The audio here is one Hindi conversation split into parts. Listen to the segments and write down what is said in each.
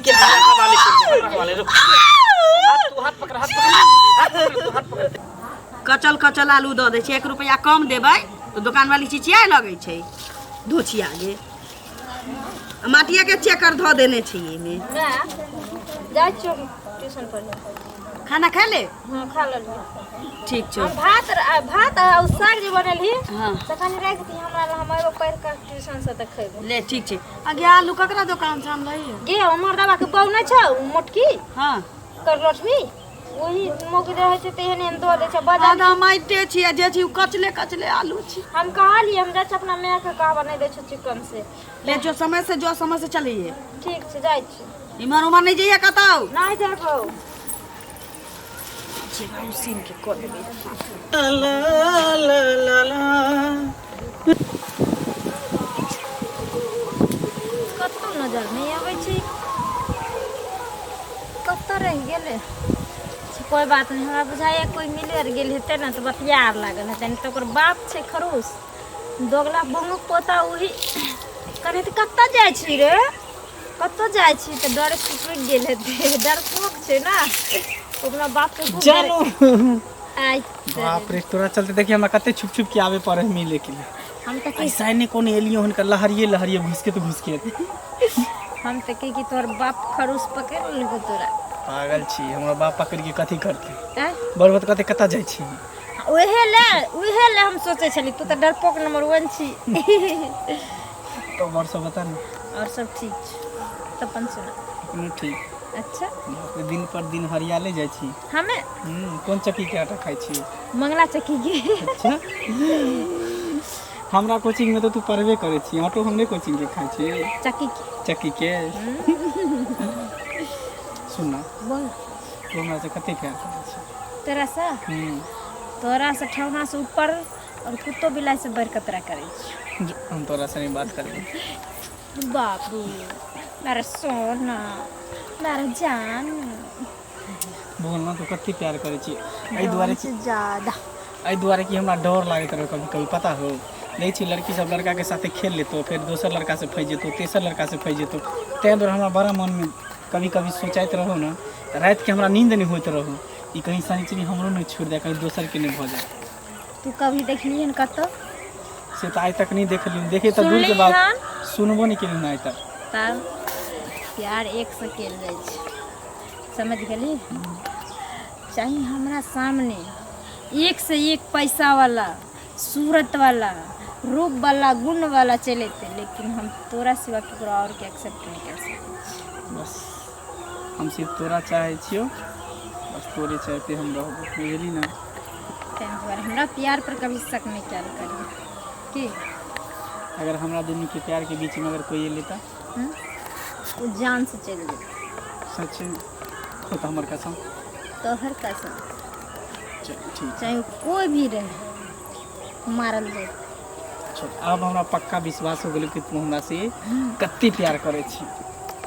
के हवाले रुक हाथ पकड़ हाथ पकड़ कचल कचल आलू दऽ दै छै 1 रुपया कम देबै तो दुकान वाली चिचिया लगै छै धोछिया गे माटिया के चेकर धऽ देने छै एमे जा ट्यूशन पढ़े खाना खा ले हां खा लेली ठीक छै भात और साग जे बनलही हां तखन राख दी हमरा हम एगो पढ़ के ट्यूशन से त खैबे ले ठीक छै आगे आलू ककरा दुकान से हम लई गे हमर दवा के बहु नै छौ मोटकी हां कर लठवी वही मोगी रहे छै तेहन एन दो दे छै बाजार आधा माइटे छियै जे छी कचले कचले आलू छी हम कहली हम जा अपना माय के कहबा नै दे छै चिकन से ले जो समय से चलिए ठीक छै जाय छी इमर उमर नहीं जाइए कतौ नहीं जाबो जेबाऊ सीन के कर देबे ला ला ला ला कतौ नजर नहीं आबै छै कतौ रह गेले कोई बात नहीं हमरा बुझाइए कोई मिले गेल हेते ना तो बतियार लागल हेते तो ओकर बाप छै खरूस दोगला बहु पोता वही कने त कत्ता जाय छी रे कत्ता जाय छी त डर से टूट गेल हेते डर पोक छै ना ओकरा बाप के जानो आई बाप रे तोरा चलते देखिए हमरा कते छुप छुप के आवे पड़े मिले के लिए हम त ऐसा ने कोन एलियो हुनका लहरिए घुस के हम त की तोर बाप खरूस पकड़ लेगो तोरा पागल छी हमरा बाप पकड़ के कथी करते हैं बरबत कते कता जाय छी ओहे ले हम सोचे छली तू त डरपोक नंबर 1 छी तो और सब बता ना और सब ठीक छै तपन सुना अपनो ठीक अच्छा दिन पर दिन हरियाले जाय छी हमें कौन चक्की के आटा खाई छी मंगला चक्की के अच्छा हमरा कोचिंग में तो तू पढ़बे करे छी ऑटो हमने कोचिंग के खाई छी चक्की के सुनना बोल तो हमरा से कते प्यार करे छी तोरा से ठौना से ऊपर और कुत्तो बिलाई से बढ़ कतरा करे छी हम तोरा से नहीं बात करबे बाबू मेरा सोना मेरा जान बोलना तो कते प्यार करे छी एई दुआरे से ज्यादा एई दुआरे कि हमरा डर लागत रहे कभी कभी पता हो नहीं छी लड़की सब लड़का के साथे खेल लेतो फिर दोसर लड़का से फंस जेतो तेसर लड़का से फंस जेतो तै दुआरे हमरा बड़ा मन में कभी कभी सोचाइत रहो ना रात के हमरा नींद नहीं होत रहो ई कहीं सनिचरी हमरो नहीं छोड़ दे कहीं दोसर के नहीं भ जाए तू कभी देखली हन कतो से तो आज तक नहीं देखली देखे तो दूर के बाद सुनबो नहीं केली ना आज तक तब प्यार एक से केल जाय छै समझ गेली चाहिए हमरा सामने एक से एक पैसा वाला सूरत वाला रूप वाला गुण वाला चले थे लेकिन हम तोरा सिवा केकरो और के एक्सेप्ट नहीं कर सकते बस हम सिर्फ तोरा चाहे छियो बस तोरे चाहते हम रहबो बुझली ना तैं हमरा प्यार पर कभी शक नहीं कर करिए कि अगर हमरा दोनों के प्यार के बीच में अगर कोई ये लेता वो जान से चल गई सच में तो हमर कसम तोहर कसम चल ठीक चाहे कोई भी रहे मारल जाए चल अब हमरा पक्का विश्वास हो गेल कि तू हमरा से कत्ते प्यार करे छी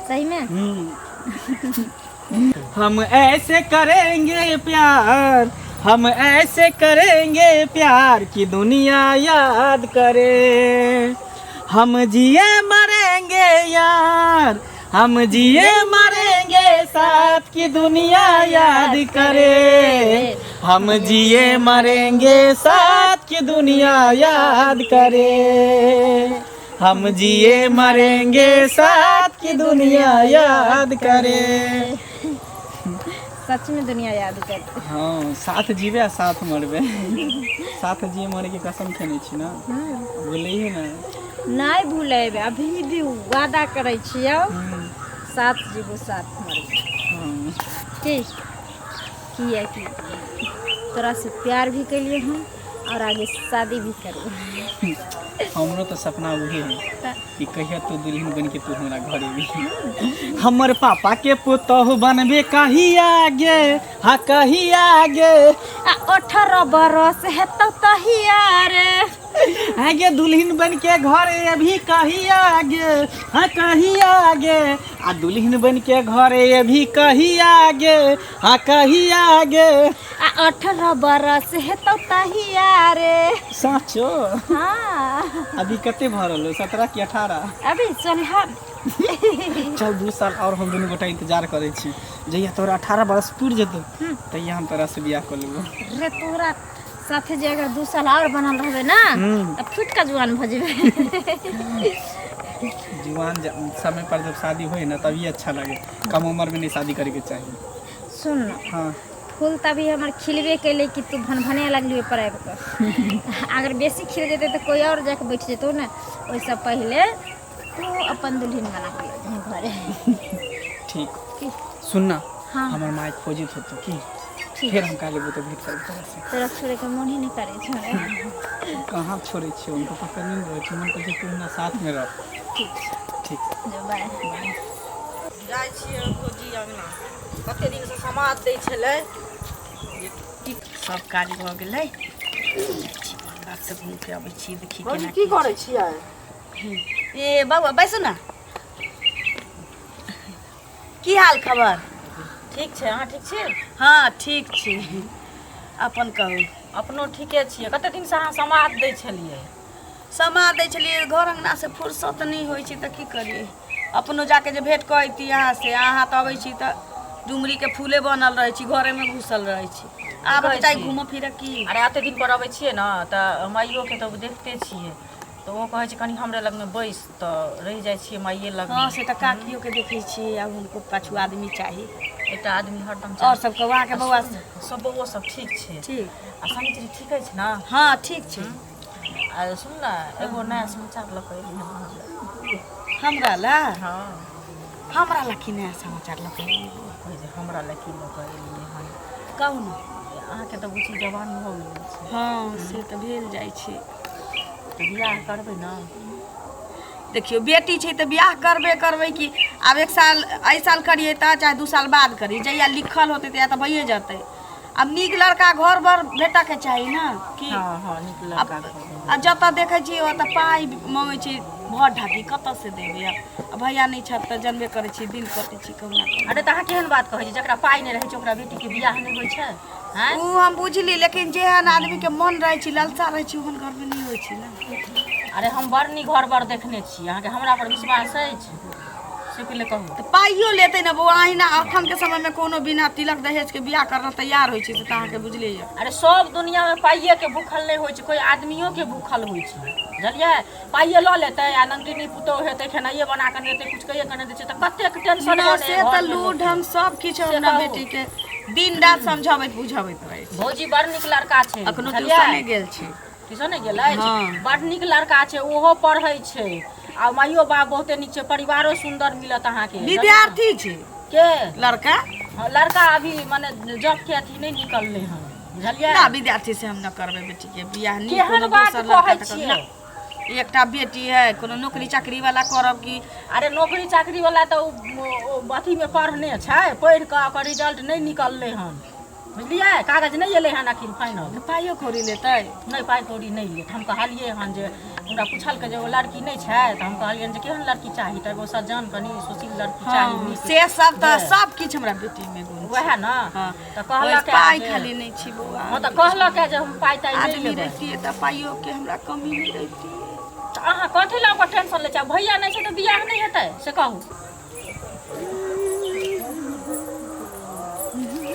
सही में हम ऐसे करेंगे प्यार हम ऐसे करेंगे प्यार कि दुनिया याद करे हम जिए मरेंगे यार हम जिए मरेंगे साथ की दुनिया याद करे हम जिए मरेंगे साथ की दुनिया याद करे हम जिए मरेंगे साथ की दुनिया याद करे सच में दुनिया याद करते हाँ साथ जीवे साथ मरबे साथ जिए मरे के कसम खेने छी ना भूलिए ना नहीं भूलेबे अभी भी वादा करे छियो साथ जीवो साथ मरबे कि तोरा से प्यार भी करिए हम और आगे शादी भी करिए हमरो तो सपना वही है कि कहिया तू दुल्हन बन के तू हमरा घरे भी हमर पापा के पुतहु बनबे कहीं आगे हाँ कहीं आगे 18 बरस है तो तहिया रे आगे दुल्हन बन के घरे अभी कहीं आगे हाँ कहीं आगे आ दुल्हन बन के घरे अभी कहीं आगे हाँ कहीं आगे 18 बरस है तो तहिया रे। साचो हाँ अभी कते भरल हो 17 कि 18? अभी चल चल 2 साल और हम दोनों गोटा इंतजार करे छी। जहिया तोरा 18 बरस पूर जेतो तहिया हम तोरा से बियाह कर लेबो। रे तोरा साथे जे अगर 2 साल और बनल रहबे ना त फुट का जवान भ जेबे। जवान समय पर जब शादी होए ना तभी अच्छा लगे, कम उम्र में नहीं शादी करे के चाहिए। सुन न, हाँ फूल तभी हमार खिलबे कैले कि तू भनभने लगली पर अगर बेसी खिल जेते तो कोई और जाके बैठ जेतो ना। ओइसे पहले तू अपन दुल्हन बना के ले जा घरे। ठीक सुनना। हाँ हमार माइक खोजित होतो की ठीक फिर हम का लेबो तो भेंट करब तोरा से। तेरा छोड़े के मन ही नहीं करे छ। कहाँ छोड़े छी, उनको पकड़ नहीं रहे छी, मन करे तू ना साथ में रह। ठीक ठीक जो बाय। जाइ छियै भौजी अंगना, कते दिन से समाद दै छलै, सब काज भऽ गेलै। बात से घूम के अबै छी, देखी भौजी केना की करै छियै? ए बाबा बैसू ना। की हाल खबर? ठीक छै, अहाँ ठीक छी? हाँ ठीक छी, अपन कहू। अपनो ठीके छियै। कते दिन से अहाँ समाद दै छलियै? समाद दै छलियै, घर अंगना से फुर्सत नहीं होइ छै तऽ की करियै। अपनो जाके जे भेंट कऽ अइती अहाँ से, अहाँ तऽ अबै छी तऽ डुमरी के फूले बनल रहै छी, घरे में घुसल रहै छी। आब चाहे घूमऽ फिरऽ की। अरे एते दिन पर अबै छियै ने तऽ माइयो के तऽ देखते छियै, तऽ वो कहै छै कनी हमरे लग में बैस, तऽ रहि जाइ छियै माइये लग। हाँ से तऽ काकियो के देखै छियै, आब हुनको पाछू आदमी चाही। एकटा आदमी हरदम और सब कहू, अहाँके बौआ सब बौआ सब ठीक छै? ठीक। आ समिति ठीक छै ना? हाँ ठीक छै। आ सुन ना, एगो नया समाचार लऽ कऽ एलियै हन। हमरा ला? हाँ हमरा ला की नया समाचार लऽ कऽ एलियै? कहै छै हमरा लए की लऽ कऽ एलियै हन। कहू ने। अहाँके तऽ बुझी जवान भऽ गेल छै, हाँ से तऽ भेल जाइ छै। तऽ बियाह करबै ना? देखियो बेटी छै तऽ बियाह करबै कि आब 1 साल एहि साल करिए तऽ चाहे 2 साल बाद करिए, जहिया लिखल होते तहिया तऽ भइए जेतै। अब नीक लड़का घर बर बेटा के चाही ना कि। हाँ हाँ नीक लड़का। आ जतऽ देखै छी ओतऽ पाइ मांगै छी, भर ढाकी कतऽ से देबै। अब भैया नहीं छत तऽ जनबे करै छी, दिन कटै छी कहुना। अरे तऽ अहाँ केहन बात कहै छी, जकरा पाइ नहि रहै छै ओकरा बेटीके बियाह नहीं होइ छै? हैं? ऊ हम बुझली, लेकिन जेहन आदमी के मन रहै छै, लालसा रहै छै, ओहन घर में नहीं होइ छै ना। अरे हम बड़ नीक घर बड़ देखने छी, अहाँके हमरा पर विश्वास अछि से पहिले कहू। तऽ पाइयो लेतै ना बौआ, अहिना अखन के समय में कोनो बिना तिलक दहेज के बियाह करऽ तैयार होइ छै से तऽ अहाँके बुझले यऽ। अरे सब दुनिया में पाइये के भूखल नहीं होइ छै, कोई आदमियों के भूखल होइ छै, बुझलियै? पाइये लऽ लेतै आ नंदिनी पुतोह हेतै, खेनाइये बना कऽ देतै, कुछ कहिए कऽ देतै, तऽ कतेक टेंशन ना से तऽ लूट हम सब किछु हमरा बेटी के दिन रात समझाबैत बुझाबैत रहै छी। भौजी बड़ नीक लड़का छै, अखनो ट्यूशन गेल छै। ट्यूशन गेल अछि? हाँ। बड़ नीक लड़का छै, ओहो पढ़ै छै आ माइयो बाप बहुते नीक छै, परिवारो सुंदर मिलत अहाँके। विद्यार्थी छै के लड़का? हाँ, लड़का अभी माने जॉब के अथी नहीं निकलले हन, बुझलियै? ना विद्यार्थी से हम न करबै बेटी के बियाह। नीक केहन कोनो बात दोसर लड़का कहै तऽ छियै? ना। एकटा बेटी है, कोनो नौकरी चाकरी वाला करब की। अरे नौकरी चाकरी वाला तो अथी में पढ़ने छै, पढ़ के ओकर रिजल्ट नहीं निकलले हन, बुझलियै? कागज नहीं एले हन आखिर फाइनल। पाइयो कौड़ी लेतै? नहीं पाइ कौड़ी नहीं लेत। हम कहलिए हन जे हमरा पूछल के जे वो लड़की नहीं छै, तऽ हम कहलिए जे केहन लड़की चाही, तऽ एगो सज्जन कनी सुशील लड़की चाही। हाँ, नीक। से सब तऽ सब किछु हमरा बेटी में गुण छै। वएह ना। हाँ, तऽ कहलक पाइ जे- खाली नहीं छी बौआ। हाँ तऽ कहलक जे हम पाइ ताइ नहीं आदमी लेबै। रहतियै तऽ पाइयो के हमरा कमी नहीं रहतियै। तऽ अहाँ कथी लए ओकर टेंशन लै छियै? भैया नहीं छै तऽ बियाह नहीं हेतै से कहू।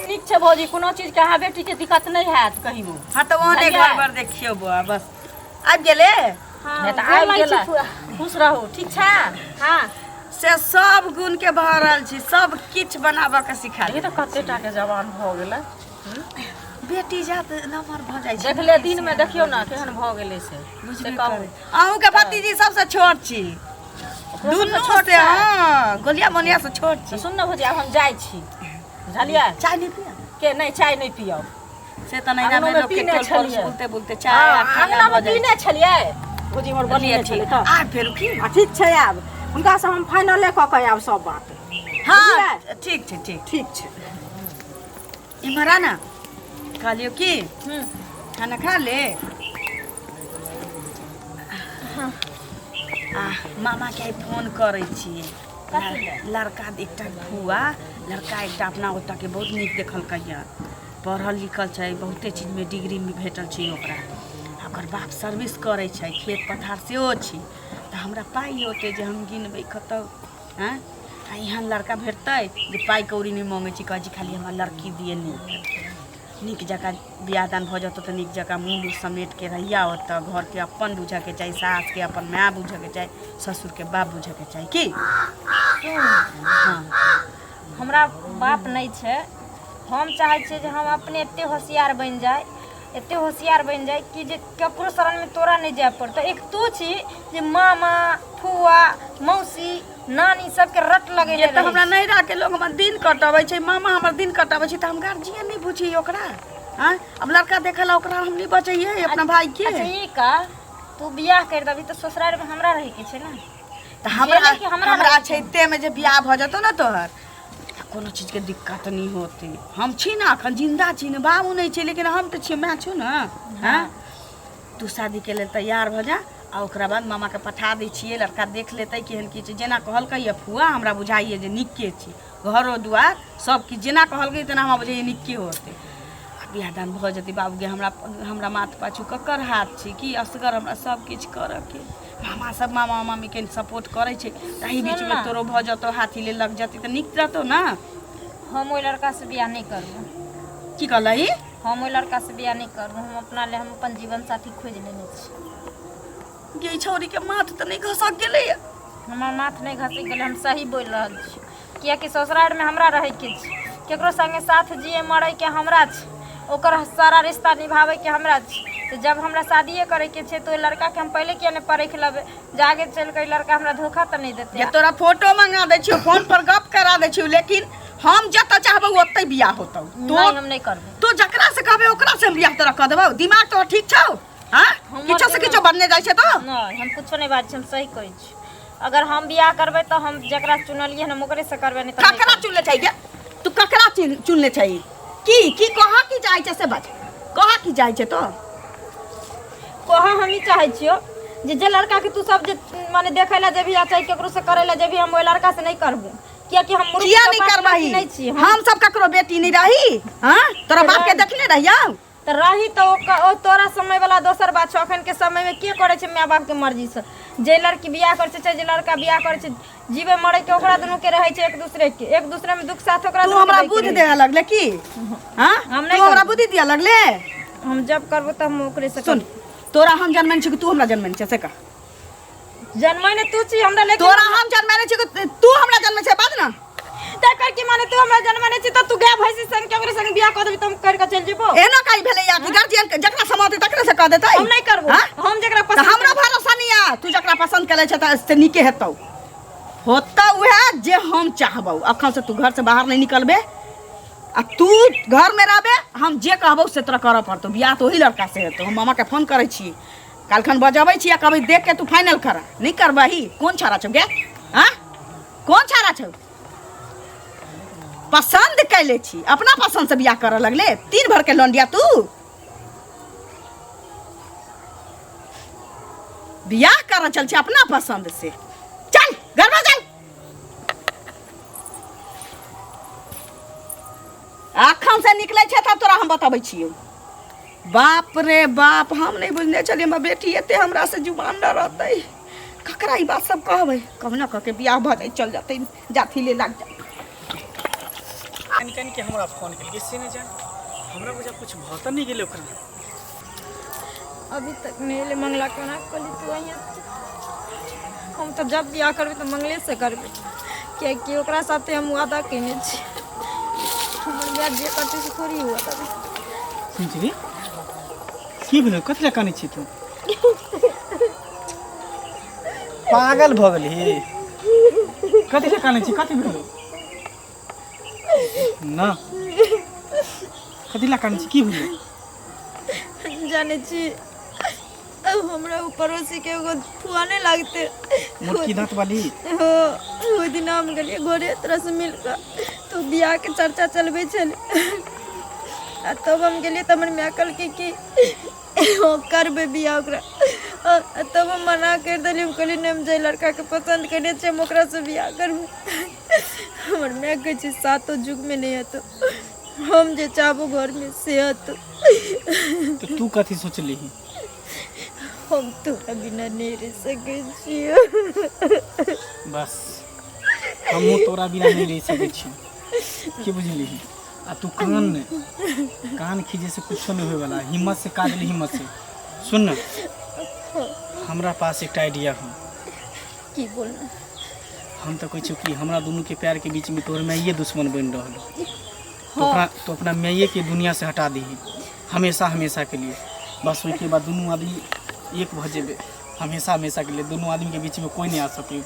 ठीक छै भौजी, कोनो चीज के अहाँ बेटी के दिक्कत नहीं हैत कहियो। हाँ तो ओहने बुझलियै? घर बर देखियो बौआ, बस आबि गेले। नहीं तऽ आबि गेला। खुश रहू, ठीक छै? हाँ से सब गुण के भरल छी, सब किछु बनाबऽ के सिखा ये दे। तो कते टा के जवान भऽ गेलै। बेटी जात नमहर भऽ जाइ छै। देखले दिन में देखियो ना केहन भऽ गेलै से कहू। अहूँ के भतीजी सबसे छोट छी, दुनू से। हाँ गोलिया मोलिया से छोट छी। तऽ सुन ना भौजी, आब हम जाइ छी, बुझलियै? चाय नहीं पिया के नहीं चाय नहीं पियब। से तो नहीं अंगनो जाने में लोग के पीने टोल पर छलियै। बोलते बोलते चाय हाँ, खाना अंगना में भऽ जाइ पीने छलियै, भौजी हमर बनिए छलै तऽ। आ फेर की। ठीक छै, आब हुनका से हम फाइनले कऽ के आब सब बात। हाँ ठीक छै ठीक। ठीक छै। इम्हर आ ना, कहलियो की खाना खा ले। मामा के फोन करै छियै, लड़का एकटा फुआ लड़का एकटा अपना ओतऽ के बहुत नीक देखलकै यऽ, पढ़ल लिखल छै, बहुते चीजमे डिग्री भेटल छै ओकरा, ओकर बाप सर्विस करै छै, खेत पथार सेहो छै, तऽ हमरा पाइ होतै जे हम गिनबै कतौ। आँय आ यहाँ लड़का भेटतै जे पाइ कौड़ी नहि मङ्गै छी, कहै छी खाली हमरा लड़की दिए नीक जकाँ बियाह दान भऽ जेतौ तऽ नीक जकाँ मुँह समेट के रहिया ओतऽ, घरके अपन बुझऽके चाही, सासके अपन माय बुझऽके चाही, ससुरके बाप बुझऽके चाही की। हाँ हमरा बाप नहीं छै, हम चाहे छियै जे हम अपने एते होशियार बन जाए, एते होशियार बन जाए कि जे ककरो शरण में तोरा नहीं जाए पड़तो। एक तू छी जे मामा फुआ मौसी नानी सबके रट लगे ये तो हमरा नैरा के लोग हमर दिन कटबै छै, मामा हमर दिन कटबै छै, तऽ हम गार्जियन नहीं बुझी ओकरा। हाँ अब लड़का देखला ओकरा हम नहीं बचैए अपना भाई के। अच्छा ये का तू बियाह कर दबी तो ससुराल में हमरा रहे के छै ना, तऽ हमरा छै ते में जे बियाह भ जतो ना तोहर, कोनो चीज के दिक्कत नहीं होती। हम छी ना अखन जिंदा छी ना, बाबू नहीं छै, लेकिन हम तो छी, मैं छु ना। हाँ तू शादी के लेल तैयार भ जा, आ ओकरा बाद मामा के पठा दै छियै, लड़का देख लेतै केहन की छै। जेना कहलकै ये फुआ हमरा बुझाइए जे निक्के छी, घरो दुआर सब किछु जेना कहलकै तेना हमरा बुझाइए निक्के होतै। आ बियाह दान भ जेतै बाबूके, हमरा माथ पाछू ककर हाथ छै कि असगर हमरा सब किछु करऽ के। मामा सब मामा मामी के सपोर्ट करे छै, ताही बीच में तोरो भ जतो हाथी ले लग जती त निक रहतो ना। हम ओइ लड़का से बियाह नहीं करबो। की कहलही? हम ओइ लड़का से बियाह नहीं करबो, हम अपना ले हम अपन जीवन साथी खोज लेने छी। गे छौरी के माथ त नहीं घसक गेलै, हमर माथ नहीं घसक गेलै, हम सही बोल रहल छी। कियाकि ससुराल में हमरा रहे के छै, केकरो संगे साथ जिए मरे के हमरा छै, ओकर सारा रिश्ता निभावे के हमरा छै। तो जब हमरा शादीए करे के छै तो लड़का के हम पहले किया नहीं परख लेबे, जागे चल के लड़का हमरा धोखा तो नहीं देते। ये तोरा फोटो मंगा दै छियो, फोन पर गप करा दै छियो, लेकिन हम जत चाहबो ओतै बियाह होतौ। नहीं हम नहीं करबे। तो जकरा से कहबे ओकरा से बियाह तोरा क देबौ। दिमाग तो ठीक छौ? हां किछो से किछो बनने जाइ छै तो नहीं, हम कुछो नहीं बात छै, हम सही कहै छी। अगर हम बियाह करबे तो हम जकरा चुनलिए हम ओकरे से करबे, नहीं तो ककरा चुनले चाहिए? तू ककरा चुनले चाहिए? की कहा की जाइ छै से बात, कहा की जाइ छै तो कहा हम ही चाहे छियो जे लड़का के तू सब जे माने देखैला जे भी चाहे केकरो से करेला जे भी, हम ओइ लड़का से नहीं करबो। कियाकि हम मुर्ख किया नहीं करबही? नहीं छी हम सब ककरो बेटी नहीं रही। हां तोरा बाप के देखले रहिया त रही तो ओ तोरा समय वाला दोसर बात छ। अखन के समय में के करे छै माय बाप के मर्जी से। जे लड़की बियाह करे छै चाहे जे लड़का बियाह करे छै, जीवे मरे के ओकरा दुनू के रहे छै, एक दूसरे में दुख साथ ओकरा। तू हमरा बुद्धि देह लगले की? हां हम नहीं तू हमरा बुद्धि दिया लगले। हम जब करबो त हम ओकरे से सुन, तोरा हम जन्मन छी कि तू हमरा जन्मन छी से का? जन्मने तू छी हमरा, लेकिन तोरा हम जन्मने छी कि तू हमरा जन्म छै बात ना। तकर की माने तू हमरा जन्मने छी त तू गे भैंसी संग के ओकरे संग बियाह क देबी त हम कर के चल जेबो। एना काई भेले या कि गार्जियन के जकरा समाते तकरे से कह देतै? हम नहीं करबो। हम जकरा त पसंद हमरा भरोसा नहीं आ, तू जकरा पसंद करे छै त से नीके हेतौ। होता उहे जे हम चाहबौ। अखन से तू घर से बाहर नहीं निकलबे, आ तू घर में रहबे, हम जे कहबौ से तोरा करऽ पड़तौ। बियाह तो ओही लड़का से हेतौ। हम मामा के फोन करे छी, कालखन बजाबै छी, कहबै देख के तू फाइनल करा। नहीं करबही? कौन छाड़ा छौ गे? हां कौन छाड़ा छौ? पसंद कैले छी, अपना पसंद से बियाह करऽ लगले। तीन भर के लौंडिया तू बियाह करऽ चल छी अपना पसंद से। चल घर में चल। अखन से निकले छै तब तोरा हम बताबै छियै। बाप रे बाप, हम नहीं बुझने चलिए हमर बेटी एते हमरा से जुबान न रहतै। ककरा ई बात सब कहबै? कहना कह के बियाह भ जाए, चल जाते जाथी ले लग जा। कन के हमरा फोन केलकै से नहीं जान, हमरा बुझा कुछ भत नहीं गेलै ओकरा। अभी तक नहीं ले मंगला कोना कली तू अइया। हम तो जब बियाह करबे तो मंगले से करबे, कियाकि ओकरा साथे हम वादा केने छी। हमर बियाह जे करते से थोड़ी हुआ तब। सुन छी की भेलै? कथि ला कानै छी तू? पागल भ गेली? कथि ला कानै छी? कथि भेलै? ना कथि ला कानै छी? की भेलै? जाने छी हमरा पड़ोसी के एगो फुआ नहीं लगते, मोटकी दांत वाली। हो ओइ दिन हम गेलिए घरे तरह से मिलकर तो बियाह के चर्चा चलबे छले। आ तब हम गेलिए त हमर माय कहलकै कि करबे बियाह ओकरा। तब हम मना कर देली, हम कहली नहीं हम जे लड़का के पसंद करने छै हम ओकरा से बियाह करबे। हमर माय कहै छै सातो जुग में नहीं हेतौ। हम जे चाहबो घर में सेहत तो तू कथी सोचली? हम तोरा बिना नहीं रह सकै छियो। बस हमहूँ तोरा बिना नहीं रह सकै छी, की बुझली? आ तू कान खींचे से कुछ नहीं होए वाला, हिम्मत से काज ली, हिम्मत से। सुन न, हमरा पास एक आइडिया हो। की बोलना? हम तो कहै कि हमरा दोनों के प्यार के बीच में तोर मैये दुश्मन बन रहा तो अपना मैये के दुनिया से हटा दी हमेशा हमेशा के लिए। बस उसके बाद दोनों आदमी एक भ जेबे हमेशा हमेशा के लिए। दोनों आदमी के बीच में कोई नहीं आ सके,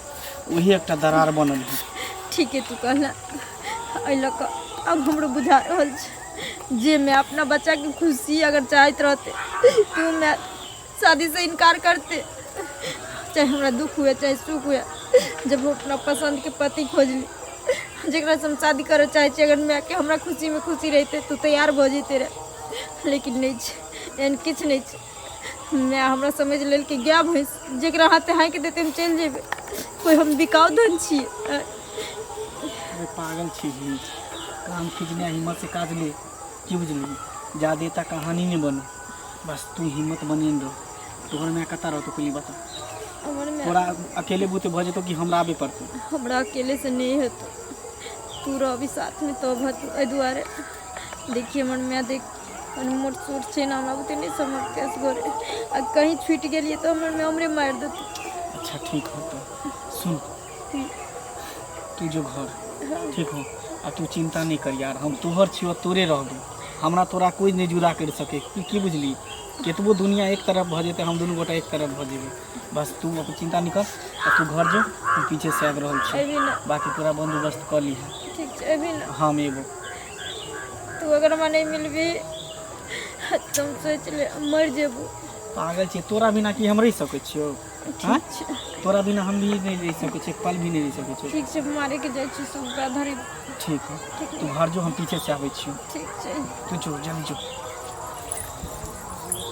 वही एक दरार बनल है। ठीक है, तू कहला अइला का अब हमरो बुझा रहल छै जे मैं अपना बच्चा की खुशी अगर चाहत रहते तो मैं शादी से इनकार करते, चाहे हमरा दुख हुए चाहे सुख हुए। जब हम अपना पसंद के पति खोजली जरा से हम शादी करे चाहे छी, अगर मैं के हमरा खुशी में खुशी रहते तो तैयार भ जेते रहे, लेकिन नहीं छै, एहन किछु नहीं छै। मैं हमरा समझ लेल कि गया भैंस जरा हाथे हाँक देते हम चल जेबे, कोई हम बिकाऊ धन छी। पागल छी, काम खींचने हिम्मत से काज ले, की बुझली? ज्यादा कहानी नहीं बनो, बस तू हिम्मत बनिए रहो। तोहर मैं कता रहो तो कोई बता, तोरा अकेले बूते भ जेतो कि हमरा आबे पड़तो? हमरा अकेले से नहीं हेतो, तू रह साथ में तो भत ए दुआरे। देखिए हमर मैं देख मोट सूट छे ना, हमरा बुते नहीं समझते अस गोरे, आ कहीं छूट गेलिए तो हमर मैं हमरे मार देतो। अच्छा ठीक हो, तो सुन, तू जो घर ठीक हो, अब तू चिंता नहीं कर यार, हम तोहर छियो, तोरे रहबो, हमरा तोरा कोई नहीं जुदा कर सके, की बुझली? केतबो दुनिया एक तरफ भ जेते, हम दोनों गोटा एक तरफ भ जेबे। बस तू अपन चिंता नहीं कर, तू घर जो, हम पीछे से आबि रहल छी, बाकी पूरा बंदोबस्त कर ली है। ठीक छै, अभी ना हम एबो। तू अगर हमरा नहीं मिलबी तुम सोच ले मर जेबो। पागल छी, तोरा बिना की हम रह सकै छियो? हाँ, तोरा बिना हम भी नहीं रह सकै छी, पल भी नहीं रह सकै छी। ठीक छै, मारे के जाय छी सुबह धरी। ठीक है, तू घर जो, हम पीछे से आबै छियो। ठीक छै, तू जो, जल्दी जो।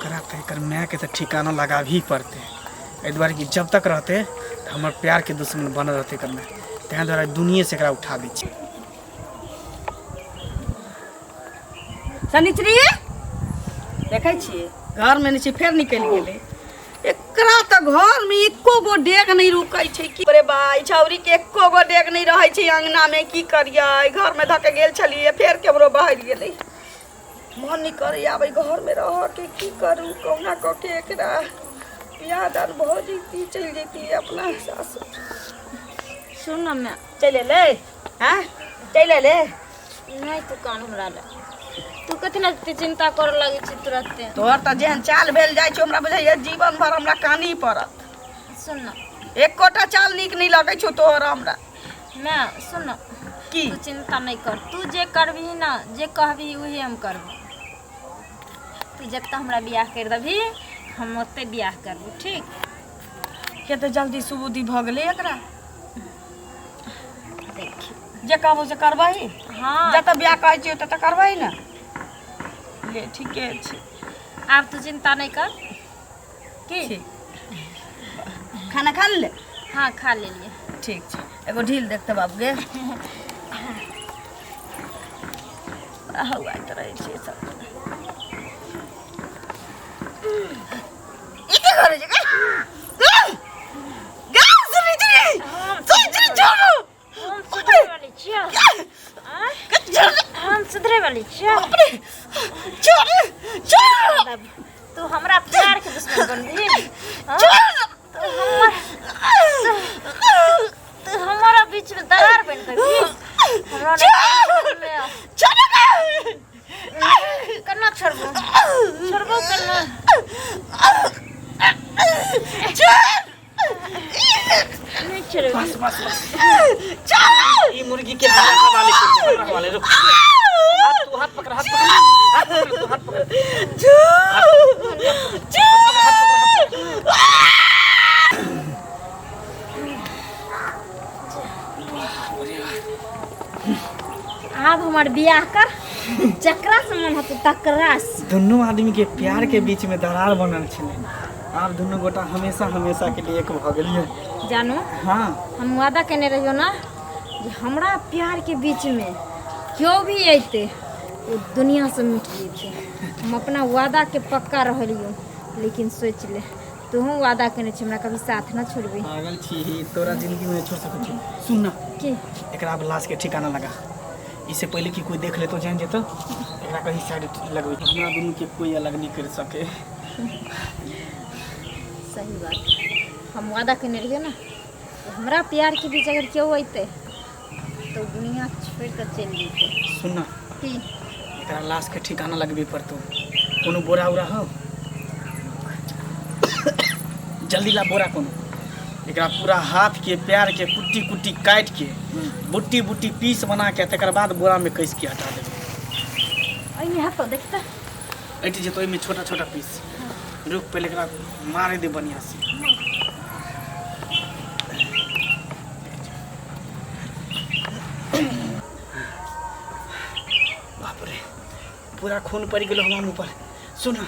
करा कर मैं के तो ठिकाना लगा भी पड़ते, एहि दुआरे कि जब तक रहते तो हमार प्यार के दुश्मन बनल रहते करना, तैं द्वारा दुनिया से एकरा उठा दै छी। शनिचरी देखै छियै घर में नीचे फेर निकलि गेलै। एकरा तो घर में एको गो डेग नहीं रुकै छै कि रे भाई, छौरी के एको गो डेग नहीं रहै छै अंगना में। की करियै, घर में धके गेल छलियै, फेर केमरो बहरि गेलै। मन नहीं करे आबै घर में रह के, की करू कहुना क के एकरा बियाह दान भ जैती, चलि जैती अपना सासुर। सुन ना मैं चले ले, हाँ चले ले। नहीं तू कान हमरा ले, तू कथी ना चिंता कर लगे छी तुरंते। तोहर तो जेहन चाल भेल जाइ छै, हमरा बुझाइए जीवन भर हमरा कानी पड़त। सुन ना, एकोटा चाल नीक नहीं लगे छौ तोहर हमरा। मैं सुन ना, की तू चिंता नहीं कर, तू जे करबी ना, जे कहबी वही हम करबो। तू जब तक हमरा बियाह कर देबी हम ओते बियाह करबो, ठीक? के तो जल्दी सुबुद्धि भ गेलै एकरा। देखी जे कहबो से करबही। हाँ, जत बियाह कहै छियै तत करबही ना। ले ठीके छै, अब तू चिंता नहीं कर। की ठीक। खाना खा ले? हाँ खा ले लिए। ठीक छै, एगो ढील देखते बाबू गे। हवाइत रहै छै सब। ई के करे छै? गा सुनी छी, सुनी छोड़ो। हम सुधरे वाली छिया, हम सुधरे वाली छिया। छोड़ छोड़, तू हमरा प्यार के दुश्मन बनबी? तू हमारा बीच में दरार बन गई। हमरा करना छोड़बो, छोड़बो करना। नहीं छोड़बो। बस बस बस, ये मुर्गी के हवाले कर दे, हवाले रुक। तू हाथ पकड़, हाथ पकड़, हाथ पकड़, अब हमार बियाह कर, जकरा से मन होतो तकरा से। दोनों आदमी के प्यार के बीच में दरार बनल छलै, आब दोनों गोटा हमेशा हमेशा के लिए एक भ गेलियै। जानो, हाँ, हम वादा करने रहियो ना कि हमरा प्यार के बीच में क्यों भी अइते वो दुनिया से मिट जेते। हम अपना वादा के पक्का रहलियो, लेकिन सोच ले तोहू वादा करने छे हमरा कभी साथ ना छोड़बी। पागल छी, तोरा जिंदगी में छोड़ सकत छी। सुन ना, की एकरा अब लाश के ठिकाना लगा, इससे पहले कि कोई देख ले तो जान जेतो। एकरा कहीं साइड लगबे, हमरा दोनों के कोई अलग नहीं कर सके। सही बात, हम वादा करने रहिए ना, तो हमरा प्यार के बीच अगर क्यों अइते तो दुनिया छोड़ कर चल जेते। सुन ना, की एकरा लाश के ठिकाना लगबे पड़तो। कोनो बोरा उरा हो, जल्दी ला बोरा कोनो। एकरा पूरा हाथ के पैर के कुट्टी कुट्टी काट के बुट्टी बुट्टी पीस बना के तकर बाद बोरा में कस के हटा देबे। अइमे हाथ देखता ऐठी जे तो में छोटा छोटा पीस रुक, पहले एकरा मारे दे बढ़िया से। बाप रे, पूरा खून पड़ गेलो हमरा मुंह पर। सुन ना,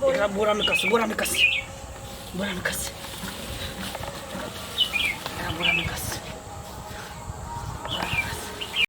एकरा बोरा में कस, बोरा में कस, बोरा में कस, एकरा बोरा में कस।